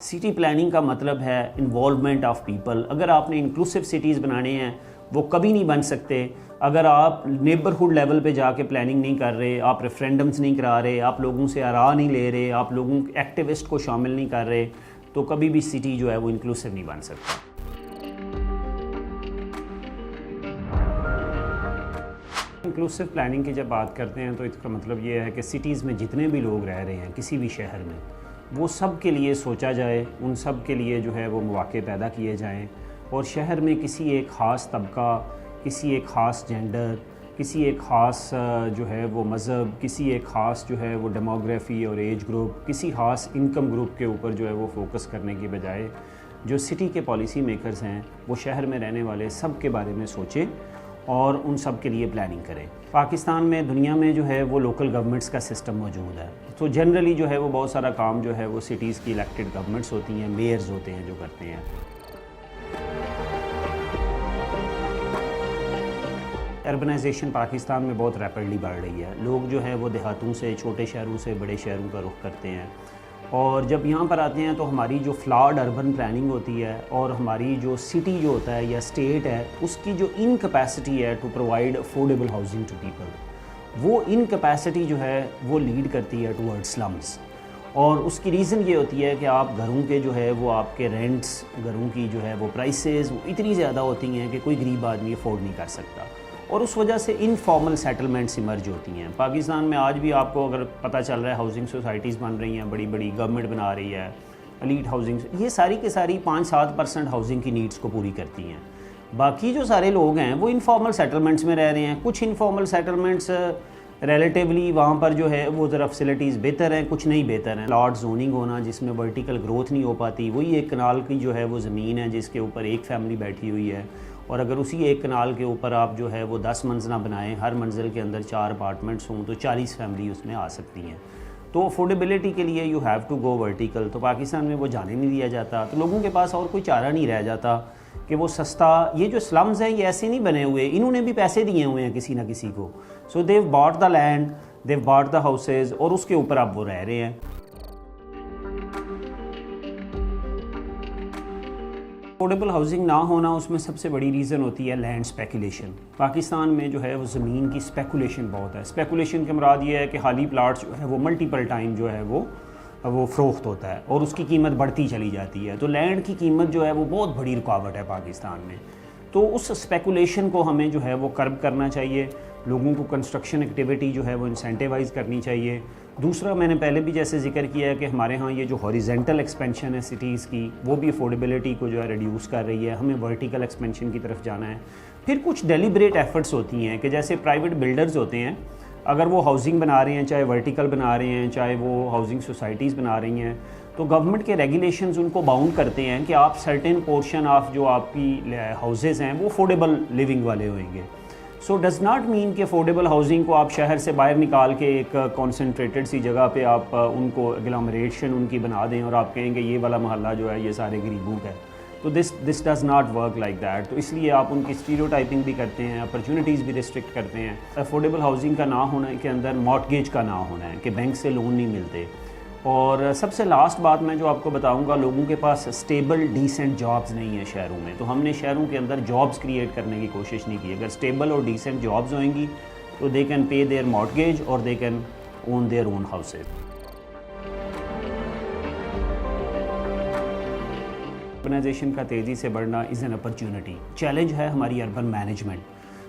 City planning का मतलब है इन्वॉल्वमेंट ऑफ पीपल। अगर आपने इंक्लूसिव सिटीज़ बनाने हैं वो कभी नहीं बन सकते अगर आप नेबरहुड लेवल पे जाके प्लानिंग नहीं कर रहे, आप रेफरेंडम्स नहीं करा रहे, आप लोगों से आरा नहीं ले रहे, आप लोगों एक्टिविस्ट को शामिल नहीं कर रहे, तो कभी भी सिटी जो है वो इंक्लूसिव नहीं बन सकता। इंक्लूसिव प्लानिंग की जब बात करते हैं तो इसका मतलब ये है कि सिटीज़ में जितने भी लोग रह रहे हैं किसी भी शहर में, वो सब के लिए सोचा जाए, उन सब के लिए जो है वो मौके पैदा किए जाएं और शहर में किसी एक ख़ास तबका, किसी एक ख़ास जेंडर, किसी एक ख़ास जो है वो मज़हब, किसी एक ख़ास जो है वो डेमोग्राफी और एज ग्रुप, किसी ख़ास इनकम ग्रुप के ऊपर जो है वो फोकस करने की बजाय जो सिटी के पॉलिसी मेकर्स हैं वो शहर में रहने वाले सब के बारे में सोचें और उन सब के लिए प्लानिंग करें। पाकिस्तान में, दुनिया में जो है वो लोकल गवर्नमेंट्स का सिस्टम मौजूद है, तो जनरली जो है वो बहुत सारा काम जो है वो सिटीज़ की इलेक्टेड गवर्नमेंट्स होती हैं, मेयर्स होते हैं जो करते हैं। अर्बनाइजेशन पाकिस्तान में बहुत रैपिडली बढ़ रही है। लोग जो है वो देहातों से, छोटे शहरों से बड़े शहरों का रुख करते हैं और जब यहाँ पर आते हैं तो हमारी जो फ्लॉड अर्बन प्लानिंग होती है और हमारी जो सिटी जो होता है या स्टेट है उसकी जो इनकैपेसिटी है to provide affordable housing to people, वो इनकैपेसिटी जो है वो लीड करती है टूवर्ड स्लम्स। और उसकी रीज़न ये होती है कि आप घरों के जो है वो आपके रेंट्स, घरों की जो है वो प्राइसेस वो इतनी ज़्यादा होती हैं कि कोई गरीब आदमी अफोर्ड नहीं कर सकता और उस वजह से इनफॉर्मल सेटलमेंट्स इमर्ज होती हैं। पाकिस्तान में आज भी आपको अगर पता चल रहा है हाउसिंग सोसाइटीज़ बन रही हैं, बड़ी बड़ी गवर्नमेंट बना रही है, एलीट हाउसिंग, ये सारी के सारी 5-7% हाउसिंग की नीड्स को पूरी करती हैं। बाकी जो सारे लोग हैं वो इनफॉर्मल सेटलमेंट्स में रह रहे हैं। कुछ इनफॉर्मल सेटलमेंट्स रिलेटिवली वहाँ पर जो है वो ज़रा फैसिलिटीज़ बेहतर हैं, कुछ नहीं बेहतर हैं। प्लॉट जोनिंग होना जिसमें वर्टिकल ग्रोथ नहीं हो पाती, वही एक कनाल की जो है वो ज़मीन है जिसके ऊपर एक फैमिली बैठी हुई है और अगर उसी एक कनाल के ऊपर आप जो है वो 10 मंजिला बनाएं, हर मंजिल के अंदर 4 अपार्टमेंट्स हों तो 40 फैमिली उसमें आ सकती हैं। तो अफोर्डेबिलिटी के लिए you have to go vertical. तो पाकिस्तान में वो जाने नहीं दिया जाता, तो लोगों के पास और कोई चारा नहीं रह जाता कि वो सस्ता, ये जो स्लम्स हैं ये ऐसे नहीं बने हुए, इन्होंने भी पैसे दिए हुए हैं किसी ना किसी को। So they bought the land, they bought the houses और उसके ऊपर अब वो रह रहे हैं। अफोर्डेबल हाउसिंग ना होना उसमें सबसे बड़ी रीज़न होती है लैंड स्पेकुलेशन। पाकिस्तान में जो है वो ज़मीन की स्पेकुलेशन बहुत है। स्पेकुलेशन के मुराद ये है कि खाली प्लाट्स जो है वो मल्टीपल टाइम जो है वो फ़रोख्त होता है और उसकी कीमत बढ़ती चली जाती है। तो लैंड की कीमत जो है वो बहुत बड़ी रुकावट है पाकिस्तान में। तो उस स्पेकुलेशन को हमें जो है वो कर्ब करना चाहिए, लोगों को कंस्ट्रक्शन एक्टिविटी जो है वो इंसेंटिवाइज़ करनी चाहिए। दूसरा, मैंने पहले भी जैसे जिक्र किया है कि हमारे यहाँ ये जो हॉरिजेंटल एक्सपेंशन है सिटीज़ की, वो भी अफोर्डेबिलिटी को जो है रिड्यूस कर रही है। हमें वर्टिकल एक्सपेंशन की तरफ जाना है। फिर कुछ डेलिब्रेट एफर्ट्स होती हैं कि जैसे प्राइवेट बिल्डर्स होते हैं, अगर वो हाउसिंग बना रहे हैं, चाहे वर्टिकल बना रहे हैं, चाहे वो हाउसिंग सोसाइटीज़ बना रही हैं, तो गवर्नमेंट के रेगुलेशंस उनको बाउंड करते हैं कि आप सर्टेन पोर्शन ऑफ जो आपकी हाउसेज़ हैं वो अफोर्डेबल लिविंग वाले होंगे। सो डज़ नॉट मीन कि अफोर्डेबल हाउसिंग को आप शहर से बाहर निकाल के एक कॉन्सेंट्रेटेड सी जगह पे आप उनको एग्लोमरेशन उनकी बना दें और आप कहेंगे ये वाला मोहल्ला जो है ये सारे गरीबों का है। तो this does not work like that. तो इसलिए आप उनकी स्टीरियोटाइपिंग भी करते हैं, अपॉर्चुनिटीज़ भी रिस्ट्रिक्ट करते हैं। अफोर्डेबल हाउसिंग का ना होने के अंदर मॉर्टगेज का ना होना है कि बैंक से लोन नहीं मिलते। और सबसे लास्ट बात मैं जो आपको बताऊंगा, लोगों के पास स्टेबल डिसेंट जॉब्स नहीं है शहरों में। तो हमने शहरों के अंदर जॉब्स क्रिएट करने की कोशिश नहीं की। अगर स्टेबल और डिसेंट जॉब्स होंगी तो they can pay their mortgage और they can own their own houses. Urbanisation का तेज़ी से बढ़ना इज़ एन अपॉर्चुनिटी। चैलेंज है हमारी अर्बन मैनेजमेंट।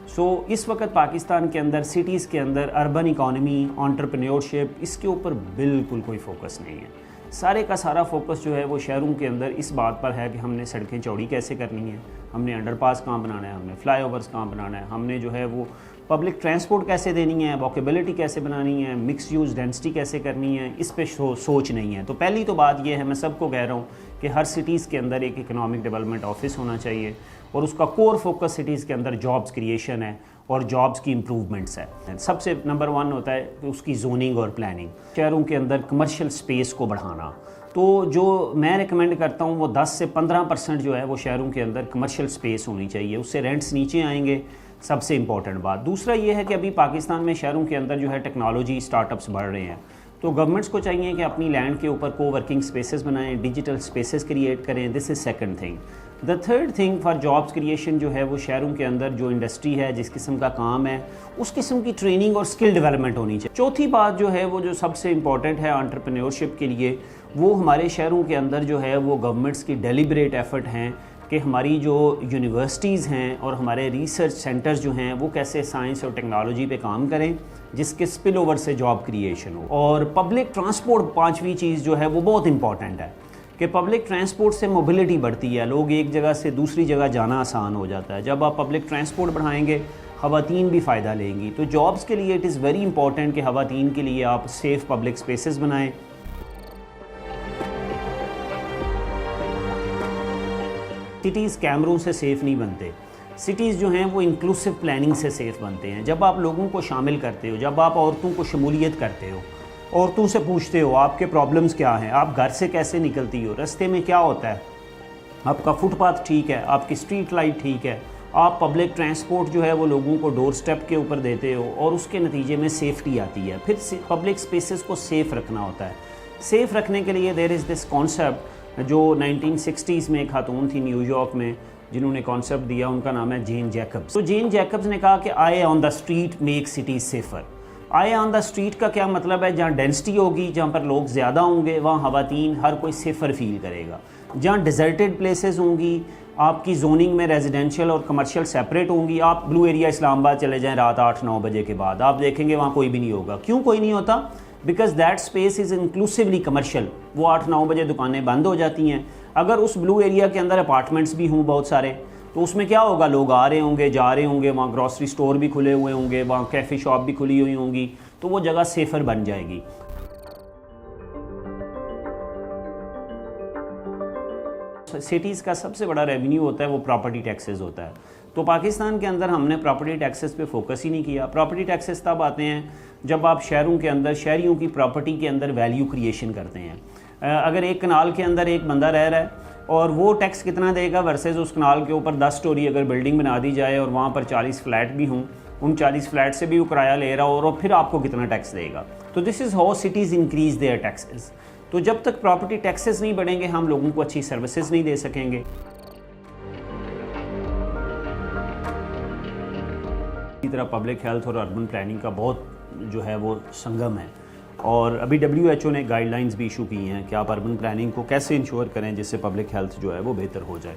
सो इस वक्त पाकिस्तान के अंदर, सिटीज़ के अंदर अर्बन इकॉनमी, एंटरप्रेन्योरशिप, इसके ऊपर बिल्कुल कोई फोकस नहीं है। सारे का सारा फोकस जो है वो शहरों के अंदर इस बात पर है कि हमने सड़कें चौड़ी कैसे करनी है, हमने अंडरपास कहाँ बनाना है, हमने फ्लाईओवर्स कहाँ बनाना है, हमने जो है वो पब्लिक ट्रांसपोर्ट कैसे देनी है, वॉकेबिलिटी कैसे बनानी है, मिक्स यूज़ डेंसिटी कैसे करनी है, इस पे सोच नहीं है। तो पहली तो बात ये है, मैं सबको कह रहा हूँ कि हर सिटीज़ के अंदर एक इकोनॉमिक डेवलपमेंट ऑफिस होना चाहिए और उसका कोर फोकस सिटीज़ के अंदर जॉब्स क्रिएशन है और जॉब्स की इम्प्रूवमेंट्स है। सबसे नंबर 1 होता है कि उसकी जोनिंग और प्लानिंग। शहरों के अंदर कमर्शियल स्पेस को बढ़ाना, तो जो मैं रिकमेंड करता हूँ वो 10 से 15% जो है वो शहरों के अंदर कमर्शियल स्पेस होनी चाहिए, उससे रेंट्स नीचे आएंगे। सबसे इम्पॉर्टेंट बात। दूसरा ये है कि अभी पाकिस्तान में शहरों के अंदर जो है टेक्नोलॉजी स्टार्टअप्स बढ़ रहे हैं। तो गवर्नमेंट्स को चाहिए कि अपनी लैंड के ऊपर को वर्किंग स्पेसेस बनाएं, डिजिटल स्पेसेस क्रिएट करें। This is second thing. The third thing for jobs creation जो है वो शहरों के अंदर जो इंडस्ट्री है, जिस किस्म का काम है, उस किस्म की ट्रेनिंग और स्किल डेवलपमेंट होनी चाहिए। चौथी बात जो है वो जो सबसे इंपॉर्टेंट है एंटरप्रेन्योरशिप के लिए, वो हमारे शहरों के अंदर जो है वो गवर्नमेंट्स की डेलिब्रेट एफर्ट हैं कि हमारी जो यूनिवर्सिटीज़ हैं और हमारे रिसर्च सेंटर्स जो हैं वो कैसे साइंस और टेक्नोलॉजी पे काम करें जिसके स्पिल ओवर से जॉब क्रिएशन हो। और पब्लिक ट्रांसपोर्ट, पांचवी चीज़ जो है वो बहुत इंपॉर्टेंट है कि पब्लिक ट्रांसपोर्ट से मोबिलिटी बढ़ती है, लोग एक जगह से दूसरी जगह जाना आसान हो जाता है। जब आप पब्लिक ट्रांसपोर्ट बढ़ाएंगे, ख़वातीन भी फ़ायदा लेंगी। तो जॉब्स के लिए इट इज़ वेरी इंपॉर्टेंट कि ख़वातीन के लिए आप सेफ़ पब्लिक स्पेसेस बनाएं। सिटीज़ कैमरों से सेफ़ नहीं बनते, सिटीज़ जो हैं वो इंक्लूसिव प्लानिंग से सेफ़ बनते हैं। जब आप लोगों को शामिल करते हो, जब आप औरतों को शमूलियत करते हो, औरतों से पूछते हो आपके प्रॉब्लम्स क्या हैं, आप घर से कैसे निकलती हो, रास्ते में क्या होता है, आपका फुटपाथ ठीक है, आपकी स्ट्रीट लाइट ठीक है, आप पब्लिक ट्रांसपोर्ट जो है वो लोगों को डोर स्टेप के ऊपर देते हो और उसके नतीजे में सेफ्टी आती है। फिर पब्लिक स्पेसेस को सेफ़ रखना होता है। सेफ़ रखने के लिए देयर इज़ दिस कॉन्सेप्ट जो 1960s में एक खातून थी न्यूयॉर्क में जिन्होंने कॉन्सेप्ट दिया, उनका नाम है जेन जैकब्स। तो जेन जैकब्स ने कहा कि eye on the street make cities safer. Eye on the street का क्या मतलब है? जहाँ डेंसिटी होगी, जहाँ पर लोग ज़्यादा होंगे, वहाँ ख़वातीन हर कोई सेफ़र फील करेगा। जहाँ डिज़र्टेड प्लेसेस होंगी, आपकी जोनिंग में रेजिडेंशियल और कमर्शियल सेपरेट होंगी। आप ब्लू एरिया इस्लामाबाद चले जाएँ रात 8-9 बजे के बाद, आप देखेंगे वहाँ कोई भी नहीं होगा। क्यों कोई नहीं होता? Because that space is inclusively commercial. वो 8-9 बजे दुकानें बंद हो जाती हैं। अगर उस ब्लू एरिया के अंदर अपार्टमेंट्स भी हों बहुत सारे, तो उसमें क्या होगा, लोग आ रहे होंगे, जा रहे होंगे, वहाँ ग्रॉसरी स्टोर भी खुले हुए होंगे, वहाँ कैफ़े शॉप भी खुली हुई होंगी, तो वो जगह सेफ़र बन जाएगी। सिटीज़ का सबसे बड़ा रेवेन्यू होता है वो प्रॉपर्टी टैक्सेस होता है। तो पाकिस्तान के अंदर हमने प्रॉपर्टी टैक्सेस पे फोकस ही नहीं किया। प्रॉपर्टी टैक्सेस तब आते हैं जब आप शहरों के अंदर शहरियों की प्रॉपर्टी के अंदर वैल्यू क्रिएशन करते हैं। अगर एक कनाल के अंदर एक बंदा रह रहा है और वो टैक्स कितना देगा वर्सेस उस कनाल के ऊपर 10 स्टोरी अगर बिल्डिंग बना दी जाए और वहाँ पर 40 फ्लैट भी हों, उन 40 फ्लैट से भी वो किराया ले रहा हो और फिर आपको कितना टैक्स देगा। तो this is how cities increase their taxes. तो जब तक प्रॉपर्टी टैक्सेस नहीं बढ़ेंगे हम लोगों को अच्छी सर्विसेज नहीं दे सकेंगे। इसी तरह पब्लिक हेल्थ और अर्बन प्लानिंग का बहुत जो है वो संगम है और अभी WHO ने गाइडलाइंस भी इशू की हैं कि आप अर्बन प्लानिंग को कैसे इंश्योर करें जिससे पब्लिक हेल्थ जो है वो बेहतर हो जाए।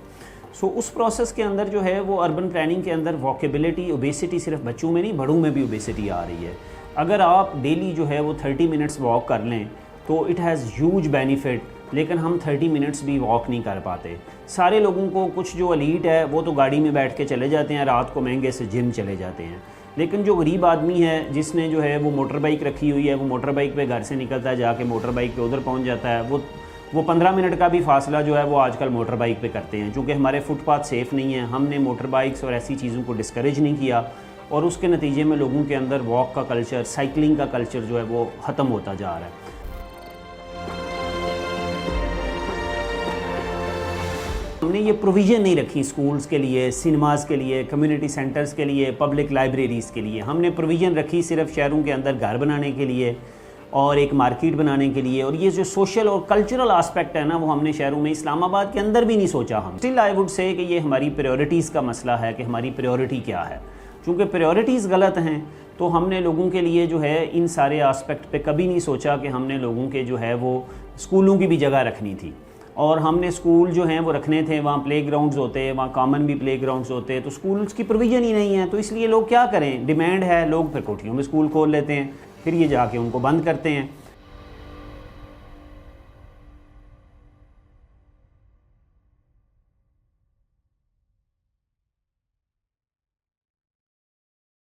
सो उस प्रोसेस के अंदर जो है वो अर्बन प्लानिंग के अंदर वॉकेबिलिटी, ओबेसिटी सिर्फ बच्चों में नहीं, बड़ों में भी ओबेसिटी आ रही है। अगर आप डेली जो है वो 30 मिनट्स वॉक कर लें तो इट हैज़ ह्यूज बेनिफिट, लेकिन हम 30 मिनट्स भी वॉक नहीं कर पाते। सारे लोगों को, कुछ जो एलीट है वो तो गाड़ी में बैठ के चले जाते हैं, रात को महंगे से जिम चले जाते हैं, लेकिन जो गरीब आदमी है जिसने जो है वो मोटर बाइक रखी हुई है, वो मोटर बाइक पे घर से निकलता है, जाके मोटर बाइक पे उधर पहुंच जाता है, वो 15 मिनट का भी फासला जो है वो आजकल मोटर बाइक पे करते हैं। चूँकि हमारे फुटपाथ सेफ़ नहीं है, हमने मोटर बाइक्स और ऐसी चीज़ों को डिस्करेज नहीं किया और उसके नतीजे में लोगों के अंदर वॉक का कल्चर, साइकिलिंग का कल्चर जो है वो ख़त्म होता जा रहा है। हमने ये प्रोविज़न नहीं रखी स्कूल्स के लिए, सिनेमाज़ के लिए, कम्युनिटी सेंटर्स के लिए, पब्लिक लाइब्रेरीज़ के लिए। हमने प्रोविज़न रखी सिर्फ शहरों के अंदर घर बनाने के लिए और एक मार्केट बनाने के लिए। और ये जो सोशल और कल्चरल आस्पेक्ट है ना, वो हमने शहरों में, इस्लामाबाद के अंदर भी नहीं सोचा हम। स्टिल आई वुड से कि ये हमारी प्रायोरिटीज़ का मसला है कि हमारी प्रायोरिटी क्या है। चूँकि प्रायोरिटीज़ गलत हैं तो हमने लोगों के लिए जो है इन सारे आस्पेक्ट पे कभी नहीं सोचा कि हमने लोगों के जो है वो स्कूलों की भी जगह रखनी थी और हमने स्कूल जो हैं वो रखने थे, वहाँ प्ले ग्राउंड्स होते हैं, वहाँ कॉमन भी प्ले ग्राउंड्स होते हैं, तो स्कूल्स की प्रोविज़न ही नहीं है। तो इसलिए लोग क्या करें, डिमांड है, लोग फिर कोठियों में स्कूल खोल लेते हैं, फिर ये जाके उनको बंद करते हैं।